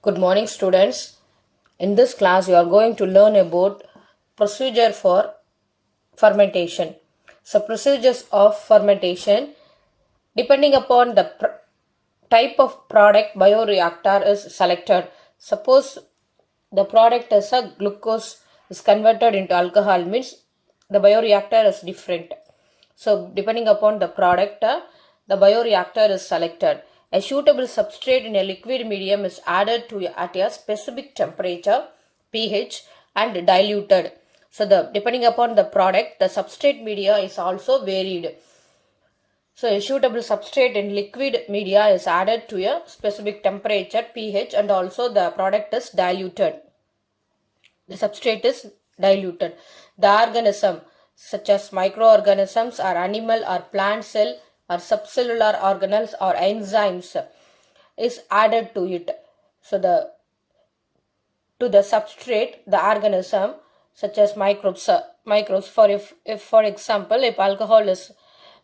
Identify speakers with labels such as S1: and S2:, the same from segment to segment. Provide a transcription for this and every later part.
S1: Good morning, students. In this class, you are going to learn about procedure for fermentation. So, procedures of fermentation, depending upon the type of product bioreactor is selected. Suppose the product is a glucose is converted into alcohol, means the bioreactor is different. So, depending upon the product, the bioreactor is selected. A suitable substrate in a liquid medium is added to at a specific temperature, pH, and diluted. So, depending upon the product, the substrate media is also varied. So, a suitable substrate in liquid media is added to a specific temperature, pH, and also the product is diluted. The substrate is diluted. The organism, such as microorganisms or animal or plant cell or subcellular organelles or enzymes, is added to it. So to the substrate, the organism such as microbes for if for example, if alcohol is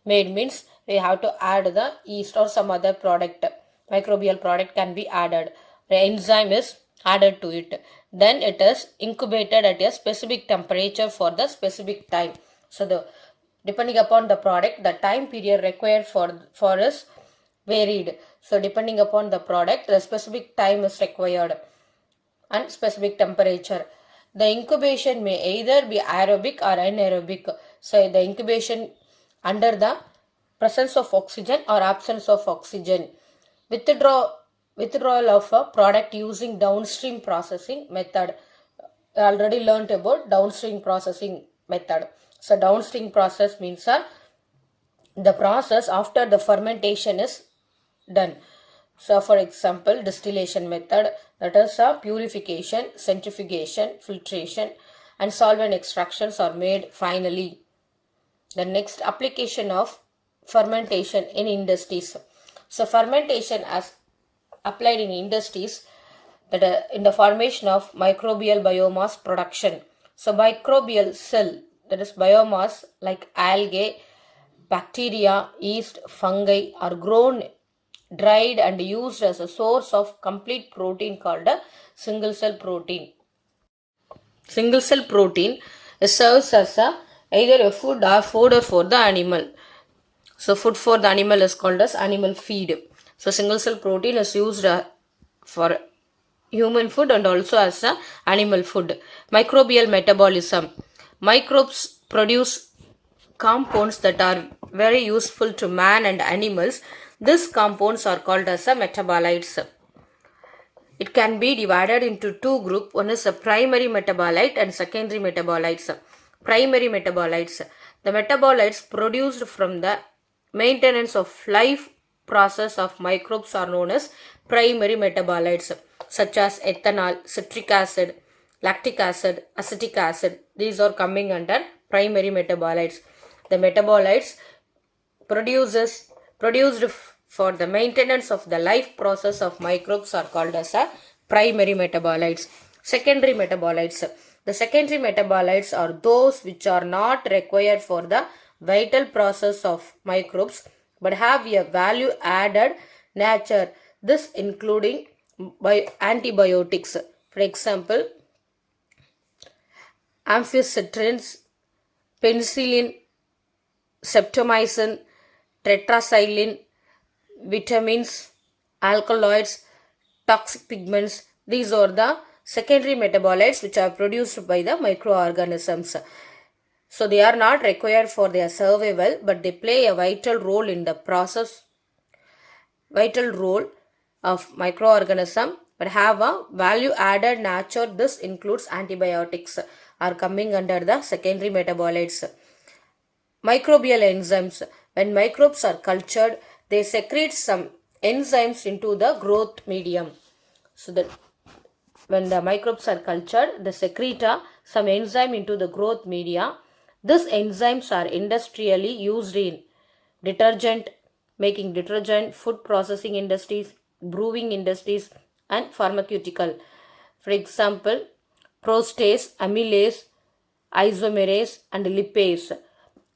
S1: made, means we have to add the yeast or some other product, microbial product can be added. The enzyme is added to it, then it is incubated at a specific temperature for the specific time. So the depending upon the product, the time period required for is varied. So depending upon the product, the specific time is required and specific temperature. The incubation may either be aerobic or anaerobic. So the incubation under the presence of oxygen or absence of oxygen. Withdrawal of a product using downstream processing method. I already learnt about downstream processing method. So downstream process means the process after the fermentation is done. So for example, distillation method, that is purification, centrifugation, filtration, and solvent extractions are made finally. The next application of fermentation in industries. So fermentation as applied in industries, that in the formation of microbial biomass production. So microbial cell, that is biomass like algae, bacteria, yeast, fungi are grown, dried and used as a source of complete protein called a single cell protein. Single cell protein serves as either a food or fodder for the animal. So food for the animal is called as animal feed. So single cell protein is used for human food and also as a animal food. Microbial metabolism. Microbes produce compounds that are very useful to man and animals. These compounds are called as a metabolites. It can be divided into two groups. One is a primary metabolite and secondary metabolites. Primary metabolites. The metabolites produced from the maintenance of life process of microbes are known as primary metabolites, such as ethanol, citric acid, lactic acid, acetic acid. These are coming under primary metabolites. The metabolites produced for the maintenance of the life process of microbes are called as a primary metabolites. Secondary metabolites. The secondary metabolites are those which are not required for the vital process of microbes but have a value added nature. This including by antibiotics. For example, amphicytrins, penicillin, streptomycin, tetracycline, vitamins, alkaloids, toxic pigments. These are the secondary metabolites which are produced by the microorganisms. So they are not required for their survival, but they play a vital role in the process, vital role of microorganism, but have a value added nature. This includes antibiotics are coming under the secondary metabolites. Microbial enzymes. When microbes are cultured, they secrete some enzymes into the growth medium. So that when the microbes are cultured, they secrete some enzyme into the growth media. These enzymes are industrially used in detergent, making detergent, food processing industries, brewing industries, and pharmaceutical. For example, prostase, amylase, isomerase, and lipase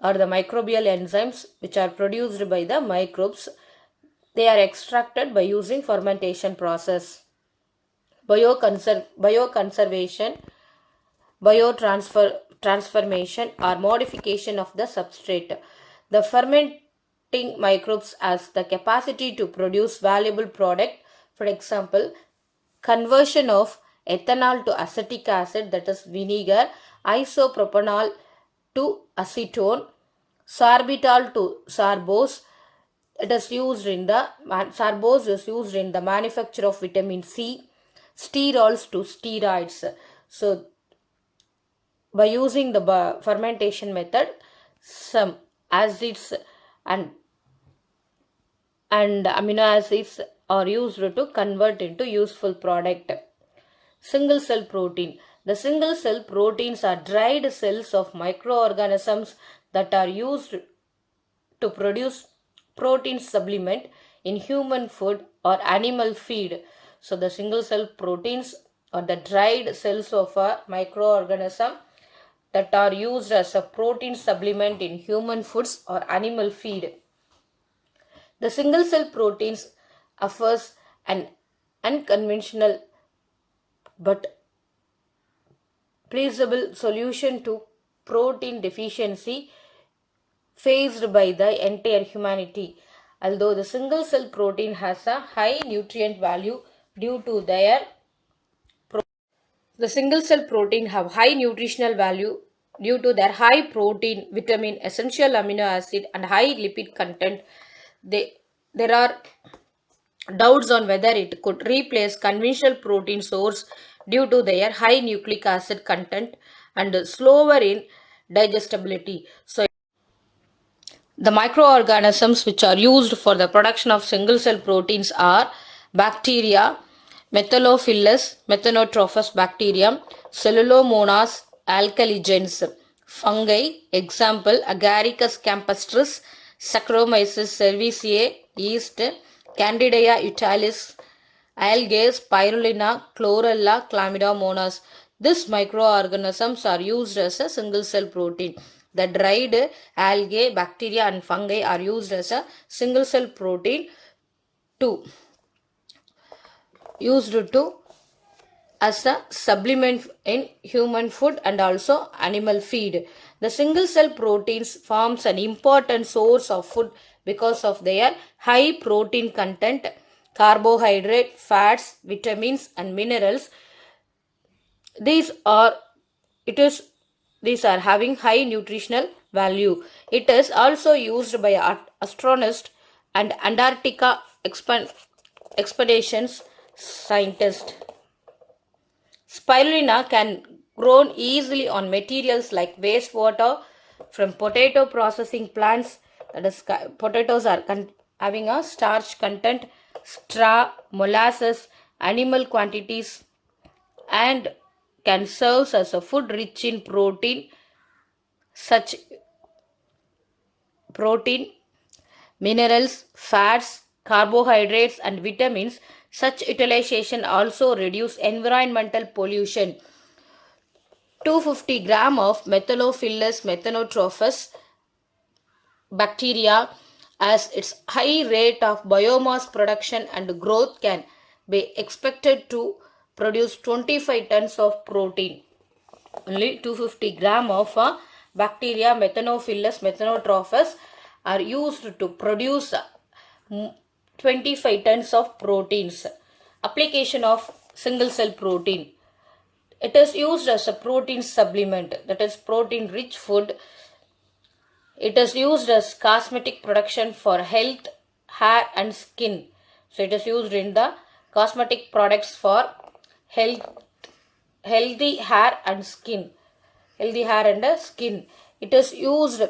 S1: are the microbial enzymes which are produced by the microbes. They are extracted by using fermentation process. bioconservation, transformation or modification of the substrate. The fermenting microbes has the capacity to produce valuable product. For example, conversion of ethanol to acetic acid, that is vinegar, isopropanol to acetone, sorbitol to sorbose. It is used in the sorbose is used in the manufacture of vitamin C, sterols to steroids. So by using the fermentation method, some acids and amino acids are used to convert into useful product. Single cell protein. The single cell proteins are dried cells of microorganisms that are used to produce protein supplement in human food or animal feed. So the single cell proteins are the dried cells of a microorganism that are used as a protein supplement in human foods or animal feed. The single cell proteins offers an unconventional but feasible solution to protein deficiency faced by the entire humanity. Although the single cell protein has a high nutrient value due to their the single cell protein have high nutritional value due to their high protein, vitamin, essential amino acid and high lipid content. There are doubts on whether it could replace conventional protein source due to their high nucleic acid content and slower in digestibility. So the microorganisms which are used for the production of single cell proteins are bacteria, Methylophilus, Methanotrophus bacterium, Cellulomonas alkaligens, fungi, example Agaricus campestris, Saccharomyces cerevisiae, yeast, Candida utilis, algae, spirulina, chlorella, chlamydomonas. These microorganisms are used as a single cell protein. The dried algae, bacteria and fungi are used as a single cell protein used to as a supplement in human food and also animal feed. The single cell proteins forms an important source of food because of their high protein content, carbohydrate, fats, vitamins and minerals. These are having high nutritional value. It is also used by astronauts and Antarctica expeditions scientists. Spirulina can grow easily on materials like wastewater from potato processing plants. That is, potatoes are having a starch content, straw, molasses, animal quantities, and can serve as a food rich in protein, minerals, fats, carbohydrates, and vitamins. Such utilization also reduce environmental pollution. 250 gram of Methylophilus methanotrophus bacteria as its high rate of biomass production and growth can be expected to produce 25 tons of protein. Only 250 gram of bacteria Methanophilus methanotrophus are used to produce 25 tons of proteins. Application of single cell protein. It is used as a protein supplement, that is protein rich food. It is used as cosmetic production for health, hair and skin. So it is used in the cosmetic products for healthy hair and skin. It is used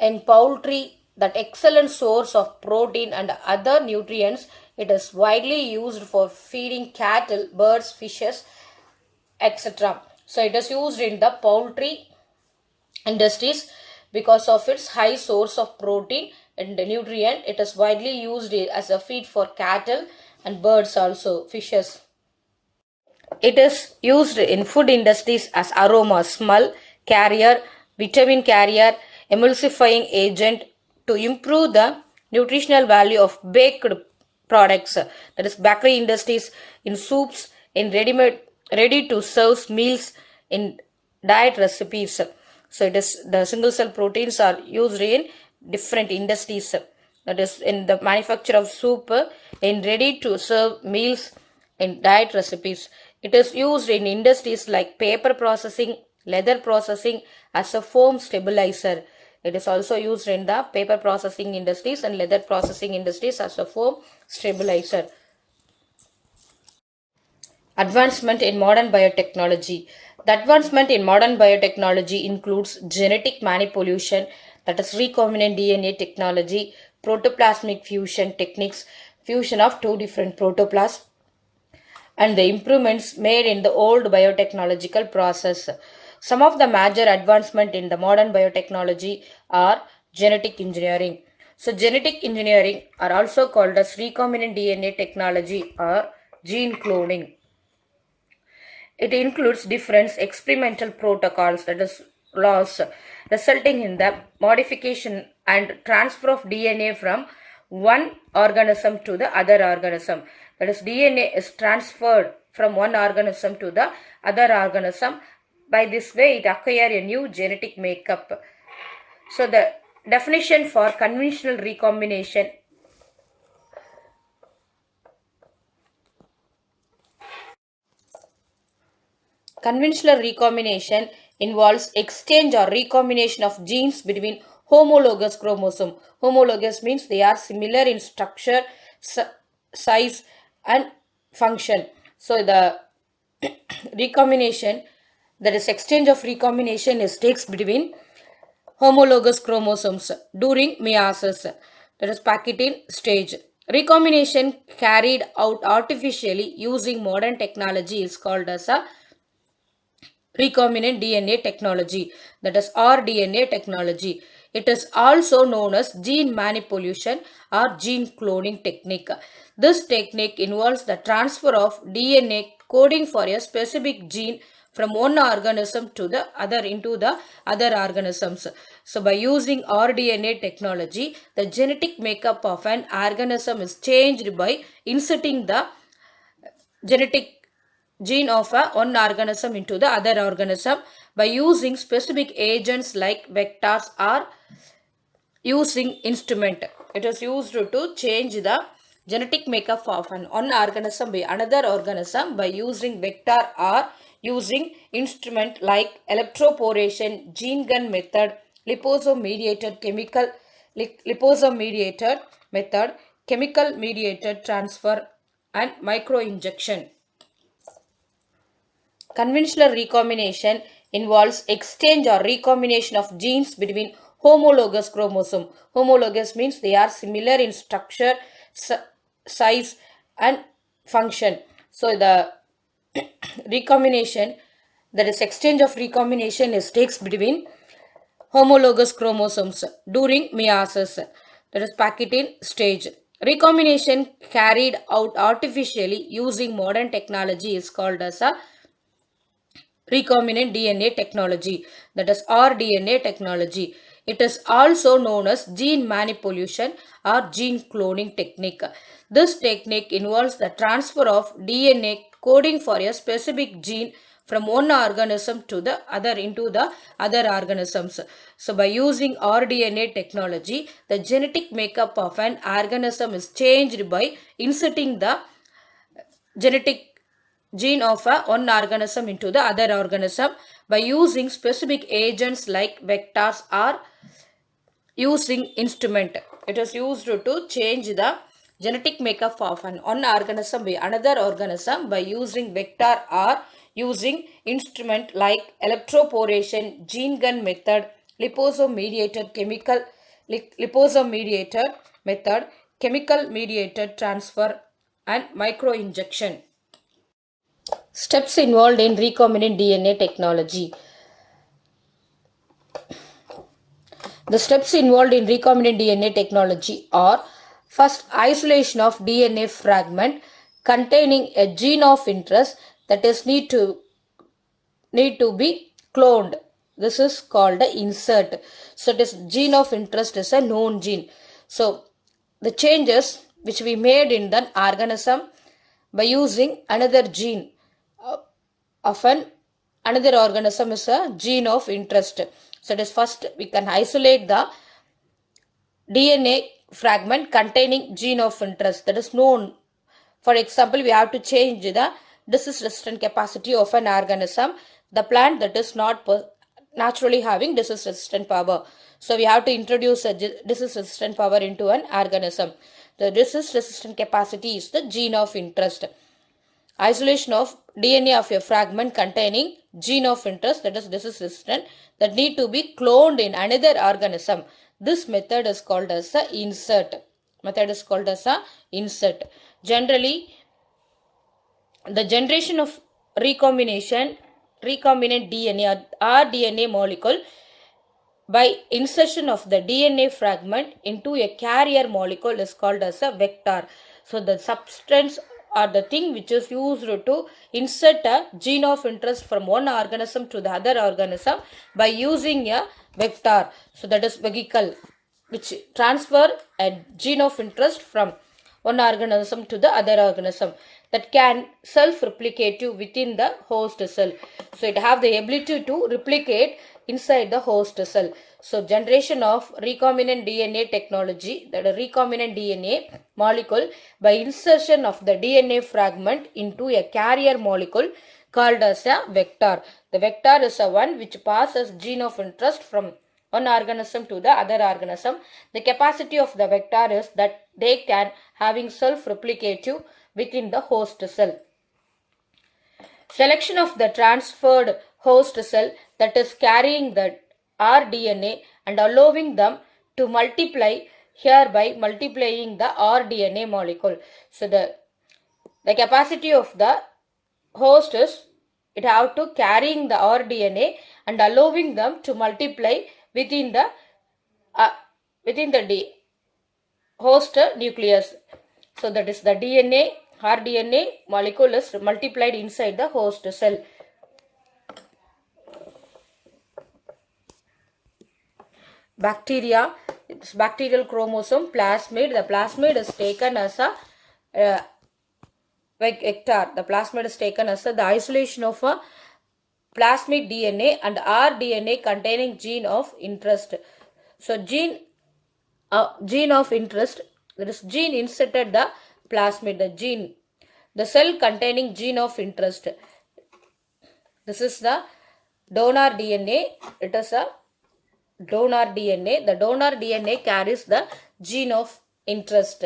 S1: in poultry, that excellent source of protein and other nutrients. It is widely used for feeding cattle, birds, fishes, etc. So it is used in the poultry industries because of its high source of protein and nutrient. It is widely used as a feed for cattle and birds, also fishes. It is used in food industries as aroma, smell carrier, vitamin carrier, emulsifying agent to improve the nutritional value of baked products. That is bakery industries, in soups, in ready to serve meals in diet recipes. So it is the single cell proteins are used in different industries. That is in the manufacture of soup, in ready to serve meals in diet recipes. It is used in industries like paper processing, leather processing as a foam stabilizer. It is also used in the paper processing industries and leather processing industries as a foam stabilizer. Advancement in modern biotechnology. The advancement in modern biotechnology includes genetic manipulation, that is recombinant DNA technology, protoplasmic fusion techniques, fusion of two different protoplasms, and the improvements made in the old biotechnological process. Some of the major advancement in the modern biotechnology are genetic engineering. So genetic engineering are also called as recombinant DNA technology or gene cloning. It includes different experimental protocols, that is laws, resulting in the modification and transfer of DNA from one organism to the other organism. That is, DNA is transferred from one organism to the other organism. By this way, it acquires a new genetic makeup. So the definition for conventional recombination. Conventional recombination involves exchange or recombination of genes between homologous chromosome. Homologous means they are similar in structure, size, and function. So the recombination, that is exchange of recombination, is takes between homologous chromosomes during meiosis, that is packeting stage. Recombination carried out artificially using modern technology is called as a recombinant DNA technology, that is rDNA technology. It is also known as gene manipulation or gene cloning technique. This technique involves the transfer of DNA coding for a specific gene from one organism to the other into the other organisms. So by using rDNA technology, the genetic makeup of an organism is changed by inserting the genetic gene of one organism into the other organism by using specific agents like vectors or using instrument. It is used to change the genetic makeup of an one organism by another organism by using vector or using instrument like electroporation, gene gun method, liposome mediated liposome mediated method, chemical mediated transfer, and microinjection. Conventional recombination involves exchange or recombination of genes between homologous chromosome. Homologous means they are similar in structure, size, and function. So the recombination, that is exchange of recombination, is takes between homologous chromosomes during meiosis, that is packeting stage. Recombination carried out artificially using modern technology is called as a recombinant DNA technology, that is rDNA technology. It is also known as gene manipulation or gene cloning technique. This technique involves the transfer of DNA coding for a specific gene from one organism to the other into the other organisms. So by using rDNA technology, the genetic makeup of an organism is changed by inserting the genetic gene of one organism into the other organism by using specific agents like vectors or using instrument. It is used to change the genetic makeup of an one organism by another organism by using vector or using instrument like electroporation, gene gun method, liposome mediated liposome mediated method, chemical mediated transfer, and microinjection. Steps involved in recombinant DNA technology. The steps involved in recombinant DNA technology are: first, isolation of DNA fragment containing a gene of interest, that is need to be cloned. This is called the insert. So it is gene of interest is a known gene. So the changes which we made in the organism by using another gene. of another organism is a gene of interest. So it is first we can isolate the DNA fragment containing gene of interest that is known. For example, we have to change the disease resistant capacity of an organism, the plant that is not naturally having disease resistant power. So we have to introduce a disease resistant power into an organism. The disease resistant capacity is the gene of interest. Isolation of DNA of a fragment containing gene of interest, that is disease resistant, that need to be cloned in another organism. This method is called as a insert. Generally, the generation of recombinant DNA or rDNA molecule by insertion of the DNA fragment into a carrier molecule is called as a vector. So the substance or the thing which is used to insert a gene of interest from one organism to the other organism by using a vector. So that is vehicle which transfer a gene of interest from one organism to the other organism that can self-replicate within the host cell. So it have the ability to replicate inside the host cell. So generation of recombinant DNA technology, that is recombinant DNA molecule by insertion of the DNA fragment into a carrier molecule called as a vector. The vector is a one which passes gene of interest from one organism to the other organism. The capacity of the vector is that they can having self-replicative within the host cell. Selection of the transferred host cell that is carrying the rDNA and allowing them to multiply here by multiplying the rDNA molecule. So the capacity of the host is it have to carrying the rDNA and allowing them to multiply within the host nucleus. So that is the rDNA molecule is multiplied inside the host cell. Bacteria, it's bacterial chromosome plasmid. The plasmid is taken as a vector. The plasmid is taken as the isolation of a plasmid DNA and rDNA containing gene of interest. So gene of interest, that is gene inserted the plasmid, the cell containing gene of interest. This is the donor DNA. It is a donor DNA. The donor DNA carries the gene of interest,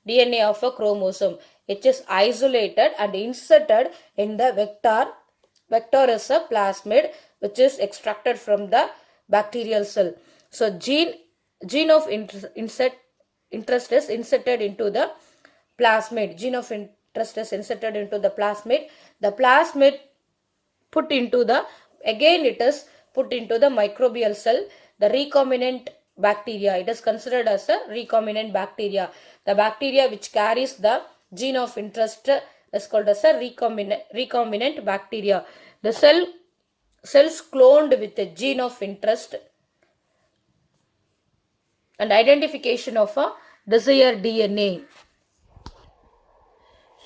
S1: DNA of a chromosome. It is isolated and inserted in the vector. Vector is a plasmid which is extracted from the bacterial cell. So gene of interest is inserted into the plasmid. Gene of interest is inserted into the plasmid. The plasmid put into the, again it is put into the microbial cell, the recombinant bacteria. It is considered as a recombinant bacteria. The bacteria which carries the gene of interest is called as a recombinant bacteria. The cells cloned with a gene of interest and identification of a desired DNA.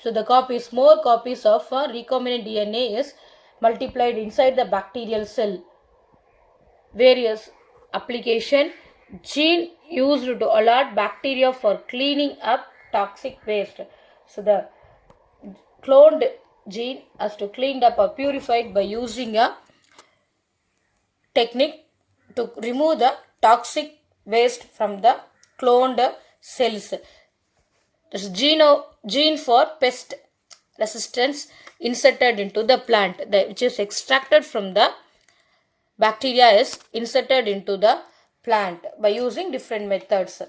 S1: So the more copies of a recombinant DNA is multiplied inside the bacterial cell. Various application: gene used to alert bacteria for cleaning up toxic waste. So the cloned gene has to cleaned up or purified by using a technique to remove the toxic waste from the cloned cells. This gene for pest resistance inserted into the plant, which is extracted from the bacteria is inserted into the plant by using different methods.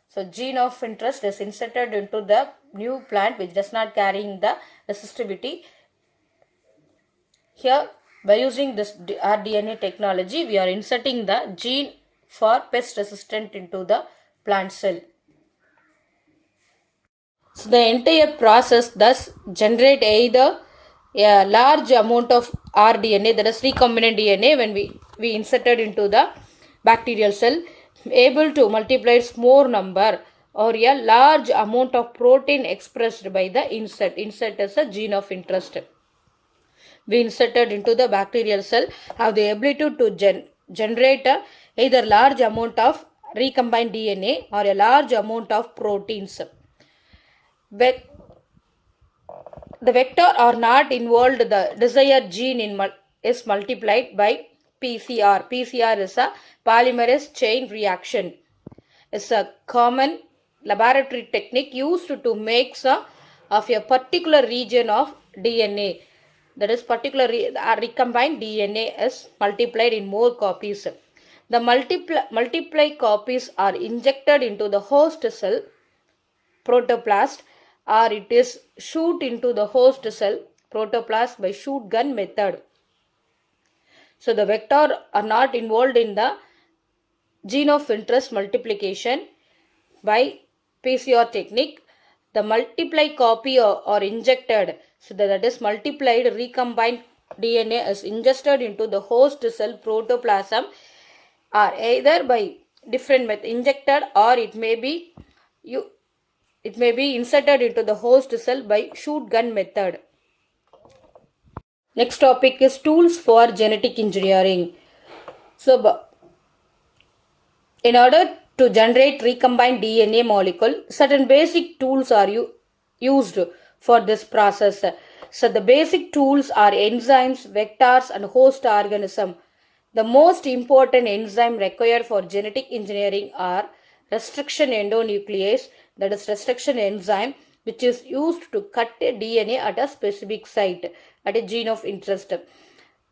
S1: So gene of interest is inserted into the new plant which does not carrying the resistivity. Here by using this rDNA technology, we are inserting the gene for pest resistant into the plant cell. So the entire process thus generate either a large amount of rDNA, that is recombinant DNA, when we inserted into the bacterial cell, able to multiply more number, or a large amount of protein expressed by the insert. Insert is a gene of interest. we inserted into the bacterial cell have the ability to generate either large amount of recombined DNA or a large amount of proteins. The vector are not involved, the desired gene is multiplied by PCR. PCR is a polymerase chain reaction. It's a common laboratory technique used to make of a particular region of DNA. That is particular recombined DNA is multiplied in more copies. The multiply copies are injected into the host cell protoplast, or it is shoot into the host cell protoplast by shoot gun method. So the vector are not involved in the gene of interest multiplication by PCR technique. The multiply copy or injected, so that is multiplied recombined DNA is ingested into the host cell protoplasm, or either by different method injected, or it may be inserted into the host cell by shoot gun method. Next topic is tools for genetic engineering. So in order to generate recombined DNA molecule, certain basic tools are used for this process. So the basic tools are enzymes, vectors, and host organism. The most important enzyme required for genetic engineering are restriction endonuclease, that is restriction enzyme, which is used to cut a DNA at a specific site at a gene of interest.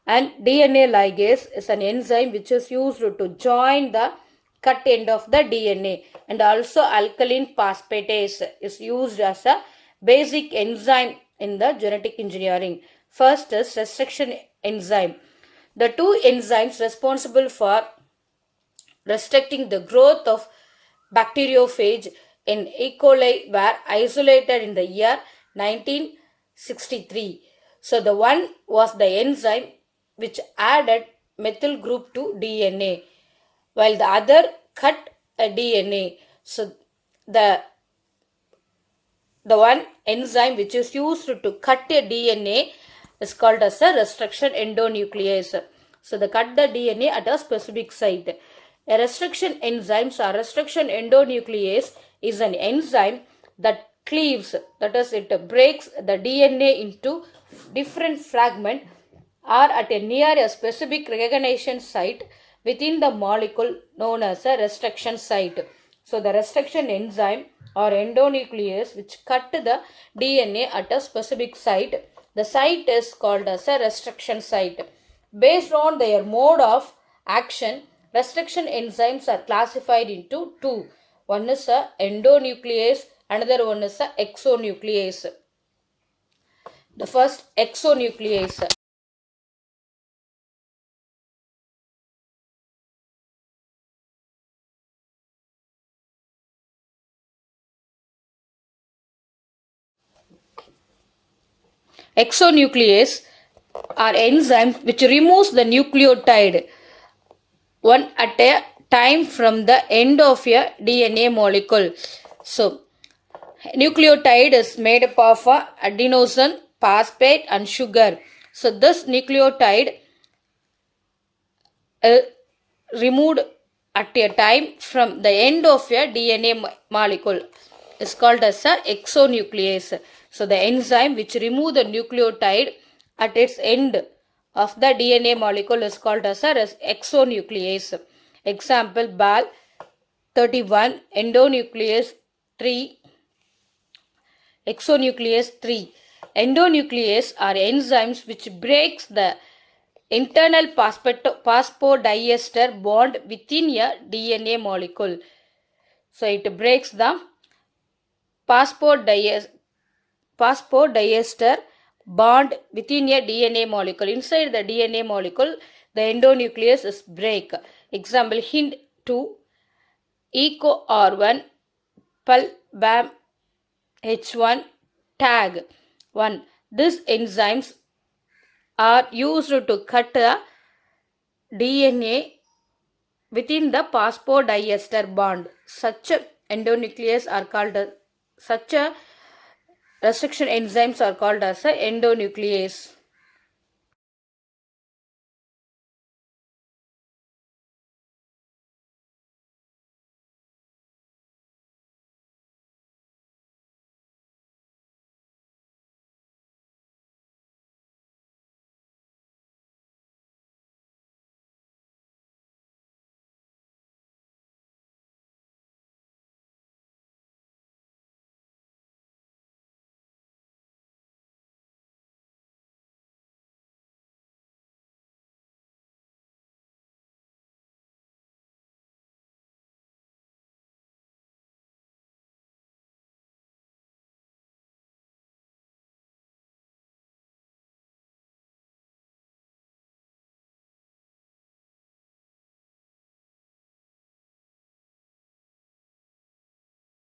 S1: And DNA ligase is an enzyme which is used to join the cut end of the DNA, and also alkaline phosphatase is used as a basic enzyme in the genetic engineering. First is restriction enzyme. The two enzymes responsible for restricting the growth of bacteriophage in E. coli were isolated in the year 1963. So the one was the enzyme which added methyl group to DNA, while the other cut a DNA. So the one enzyme which is used to cut a DNA is called as a restriction endonuclease. So they cut the DNA at a specific site. A restriction enzyme or restriction endonuclease is an enzyme that cleaves, that is, it breaks the DNA into different fragments or at a near a specific recognition site within the molecule known as a restriction site. So the restriction enzyme or endonuclease which cut the DNA at a specific site, the site is called as a restriction site. Based on their mode of action, restriction enzymes are classified into two. One is a endonuclease, another one is a exonuclease. The first, exonuclease. Exonuclease are enzymes which removes the nucleotide one at a time from the end of a DNA molecule. So, nucleotide is made up of adenosine, phosphate, and sugar. So, this nucleotide removed at a time from the end of a DNA molecule is called as a exonuclease. So the enzyme which remove the nucleotide at its end of the DNA molecule is called as a exonuclease. Example, BAL 31, endonuclease 3, exonuclease 3. Endonuclease are enzymes which breaks the internal phosphodiester bond within a DNA molecule. So it breaks the phosphodiester bond within a DNA molecule. Inside the DNA molecule, the endonuclease is break. Example, hint 2, EcoR1, PUL, BAM, H1, tag 1. These enzymes are used to cut the DNA within the phosphodiester bond. Such endonuclease are called such a restriction enzymes are called as a endonuclease.